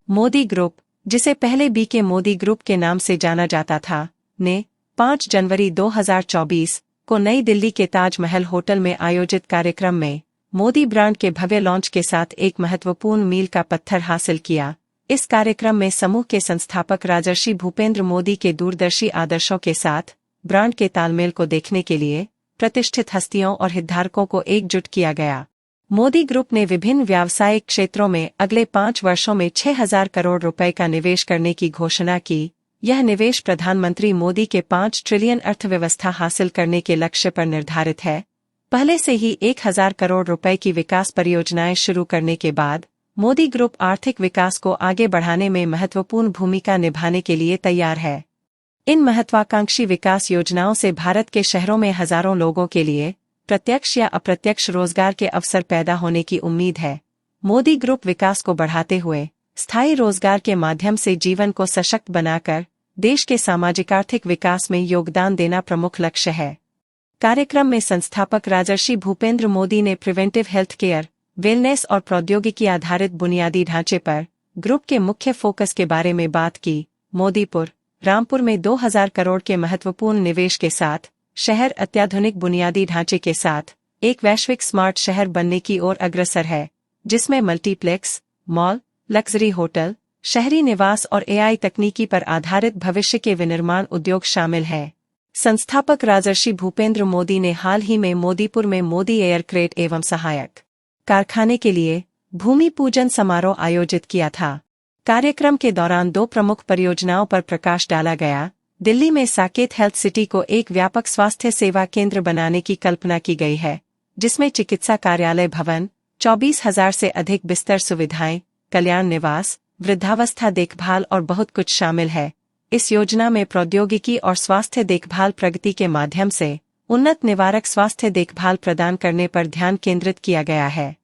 Modi group, जिसे पहले BK Modi group के नाम से जाना जाता था, ने 5 जनवरी 2024 को नई दिल्ली के ताजमहल होटल में आयोजित कार्यक्रम में मोदी ब्रांड के भव्य लॉन्च के साथ एक महत्वपूर्ण मील का पत्थर हासिल किया। इस कार्यक्रम में समूह के संस्थापक राजर्षि भूपेंद्र मोदी के दूरदर्शी आदर्शों के साथ ब्रांड के तालमेल को देखने के लिए प्रतिष्ठित हस्तियों और हितधारकों को एकजुट किया गया। मोदी ग्रुप ने विभिन्न व्यावसायिक क्षेत्रों में अगले 5 वर्षों में 6,000 करोड़ रुपए का निवेश करने की घोषणा की। यह निवेश प्रधानमंत्री मोदी के 5 ट्रिलियन अर्थव्यवस्था हासिल करने के लक्ष्य पर निर्धारित है। पहले से ही 1,000 करोड़ रुपए की विकास परियोजनाएं शुरू करने के बाद मोदी ग्रुप आर्थिक विकास को आगे बढ़ाने में महत्वपूर्ण भूमिका निभाने के लिए तैयार है। इन महत्वाकांक्षी विकास योजनाओं से भारत के शहरों में हजारों लोगों के लिए प्रत्यक्ष या अप्रत्यक्ष रोजगार के अवसर पैदा होने की उम्मीद है। मोदी ग्रुप विकास को बढ़ाते हुए स्थायी रोजगार के माध्यम से जीवन को सशक्त बनाकर देश के सामाजिक आर्थिक विकास में योगदान देना प्रमुख लक्ष्य है। कार्यक्रम में संस्थापक राजर्षि भूपेंद्र मोदी ने प्रिवेंटिव हेल्थ केयर, वेलनेस और प्रौद्योगिकी आधारित बुनियादी ढांचे पर ग्रुप के मुख्य फोकस के बारे में बात की। मोदीपुर, रामपुर में 2,000 करोड़ के महत्वपूर्ण निवेश के साथ शहर अत्याधुनिक बुनियादी ढांचे के साथ एक वैश्विक स्मार्ट शहर बनने की ओर अग्रसर है, जिसमें मल्टीप्लेक्स, मॉल, लग्जरी होटल, शहरी निवास और एआई तकनीकी पर आधारित भविष्य के विनिर्माण उद्योग शामिल हैं। संस्थापक राजर्षि भूपेंद्र मोदी ने हाल ही में मोदीपुर में मोदी एयरक्रेट एवं सहायक कारखाने के लिए भूमि पूजन समारोह आयोजित किया था। कार्यक्रम के दौरान 2 प्रमुख परियोजनाओं पर प्रकाश डाला गया। दिल्ली में साकेत हेल्थ सिटी को एक व्यापक स्वास्थ्य सेवा केंद्र बनाने की कल्पना की गई है, जिसमें चिकित्सा कार्यालय भवन, 24,000 से अधिक बिस्तर सुविधाएं, कल्याण निवास, वृद्धावस्था देखभाल और बहुत कुछ शामिल है। इस योजना में प्रौद्योगिकी और स्वास्थ्य देखभाल प्रगति के माध्यम से उन्नत निवारक स्वास्थ्य देखभाल प्रदान करने पर ध्यान केंद्रित किया गया है।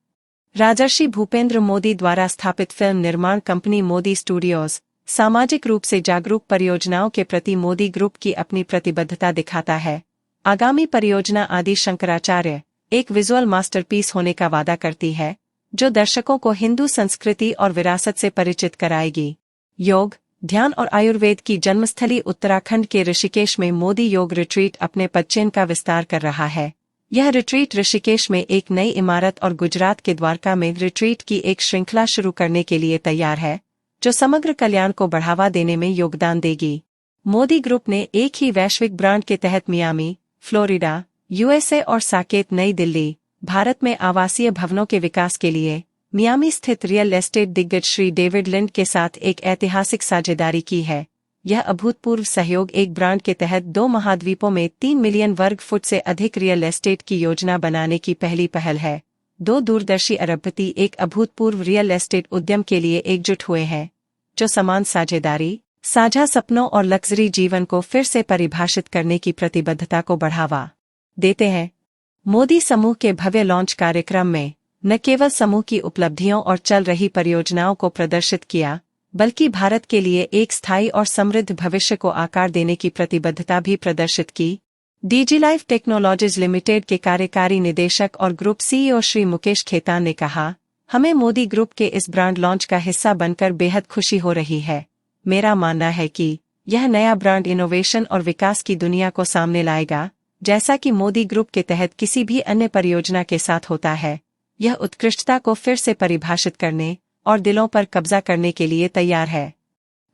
राजर्षि भूपेंद्र मोदी द्वारा स्थापित फिल्म निर्माण कंपनी मोदी स्टूडियोज सामाजिक रूप से जागरूक परियोजनाओं के प्रति मोदी ग्रुप की अपनी प्रतिबद्धता दिखाता है। आगामी परियोजना आदि शंकराचार्य एक विजुअल मास्टरपीस होने का वादा करती है, जो दर्शकों को हिंदू संस्कृति और विरासत से परिचित कराएगी। योग, ध्यान और आयुर्वेद की जन्मस्थली उत्तराखंड के ऋषिकेश में मोदी योग रिट्रीट अपने पदचिह्न का विस्तार कर रहा है। यह रिट्रीट ऋषिकेश में एक नई इमारत और गुजरात के द्वारका में रिट्रीट की एक श्रृंखला शुरू करने के लिए तैयार है, जो समग्र कल्याण को बढ़ावा देने में योगदान देगी। मोदी ग्रुप ने एक ही वैश्विक ब्रांड के तहत मियामी, फ्लोरिडा, यूएसए और साकेत, नई दिल्ली, भारत में आवासीय भवनों के विकास के लिए मियामी स्थित रियल एस्टेट दिग्गज श्री डेविड लिंड के साथ एक ऐतिहासिक साझेदारी की है। यह अभूतपूर्व सहयोग एक ब्रांड के तहत 2 महाद्वीपों में 3 मिलियन वर्ग फुट से अधिक रियल एस्टेट की योजना बनाने की पहली पहल है। 2 दूरदर्शी अरबपति एक अभूतपूर्व रियल एस्टेट उद्यम के लिए एकजुट हुए हैं, जो समान साझेदारी, साझा सपनों और लग्जरी जीवन को फिर से परिभाषित करने की प्रतिबद्धता को बढ़ावा देते हैं। मोदी समूह के भव्य लॉन्च कार्यक्रम में न केवल समूह की उपलब्धियों और चल रही परियोजनाओं को प्रदर्शित किया, बल्कि भारत के लिए एक स्थायी और समृद्ध भविष्य को आकार देने की प्रतिबद्धता भी प्रदर्शित की। डीजीलाइफ टेक्नोलॉजीज लिमिटेड के कार्यकारी निदेशक और ग्रुप सीईओ श्री मुकेश खेतान ने कहा, हमें मोदी ग्रुप के इस ब्रांड लॉन्च का हिस्सा बनकर बेहद खुशी हो रही है। मेरा मानना है कि यह नया ब्रांड इनोवेशन और विकास की दुनिया को सामने लाएगा, जैसा कि मोदी ग्रुप के तहत किसी भी अन्य परियोजना के साथ होता है। यह उत्कृष्टता को फिर से परिभाषित करने और दिलों पर कब्जा करने के लिए तैयार है।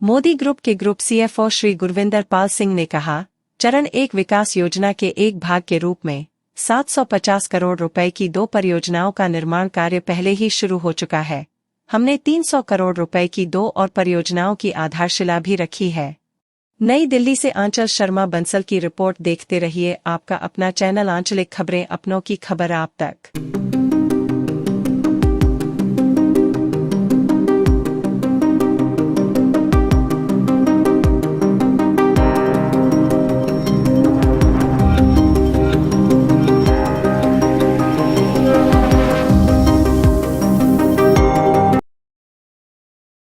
मोदी ग्रुप के ग्रुप सीएफओ श्री गुरविंदर पाल सिंह ने कहा, चरण 1 विकास योजना के एक भाग के रूप में 750 करोड़ रुपए की 2 परियोजनाओं का निर्माण कार्य पहले ही शुरू हो चुका है। हमने 300 करोड़ रुपए की 2 और परियोजनाओं की आधारशिला भी रखी है। नई दिल्ली से आंचल शर्मा बंसल की रिपोर्ट देखते रहिए आपका अपना चैनल आंचलिक खबरें, अपनों की खबर आप तक।